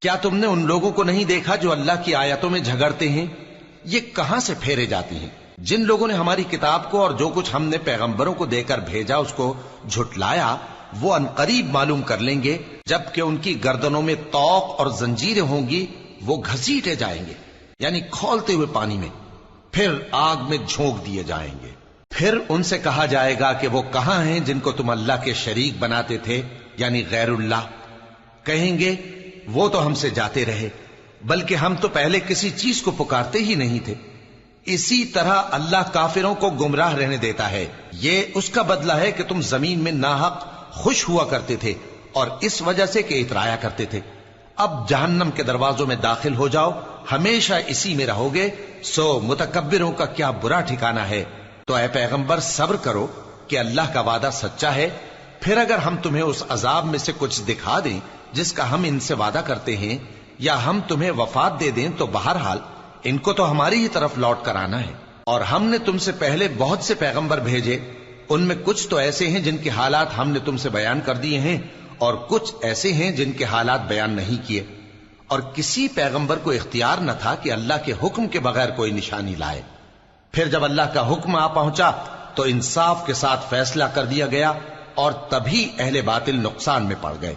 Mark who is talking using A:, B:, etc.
A: کیا تم نے ان لوگوں کو نہیں دیکھا جو اللہ کی آیتوں میں جھگڑتے ہیں؟ یہ کہاں سے پھیرے جاتی ہیں؟ جن لوگوں نے ہماری کتاب کو اور جو کچھ ہم نے پیغمبروں کو دے کر بھیجا اس کو جھٹلایا، وہ عنقریب معلوم کر لیں گے جبکہ ان کی گردنوں میں طوق اور زنجیریں ہوں گی، وہ گھسیٹے جائیں گے یعنی کھولتے ہوئے پانی میں، پھر آگ میں جھونک دیے جائیں گے۔ پھر ان سے کہا جائے گا کہ وہ کہاں ہیں جن کو تم اللہ کے شریک بناتے تھے یعنی غیر اللہ؟ کہیں گے وہ تو ہم سے جاتے رہے، بلکہ ہم تو پہلے کسی چیز کو پکارتے ہی نہیں تھے۔ اسی طرح اللہ کافروں کو گمراہ رہنے دیتا ہے، یہ اس کا بدلہ ہے کہ تم زمین میں ناحق خوش ہوا کرتے تھے اور اس وجہ سے کہ اترایا کرتے تھے۔ اب جہنم کے دروازوں میں داخل ہو جاؤ، ہمیشہ اسی میں رہو گے، سو متکبروں کا کیا برا ٹھکانہ ہے۔ تو اے پیغمبر صبر کرو کہ اللہ کا وعدہ سچا ہے، پھر اگر ہم تمہیں اس عذاب میں سے کچھ دکھا دیں جس کا ہم ان سے وعدہ کرتے ہیں، یا ہم تمہیں وفات دے دیں، تو بہرحال ان کو تو ہماری ہی طرف لوٹ کر آنا ہے۔ اور ہم نے تم سے پہلے بہت سے پیغمبر بھیجے، ان میں کچھ تو ایسے ہیں جن کے حالات ہم نے تم سے بیان کر دیے ہیں، اور کچھ ایسے ہیں جن کے حالات بیان نہیں کیے، اور کسی پیغمبر کو اختیار نہ تھا کہ اللہ کے حکم کے بغیر کوئی نشانی لائے۔ پھر جب اللہ کا حکم آ پہنچا تو انصاف کے ساتھ فیصلہ کر دیا گیا، اور تبھی اہل باطل نقصان میں پڑ گئے۔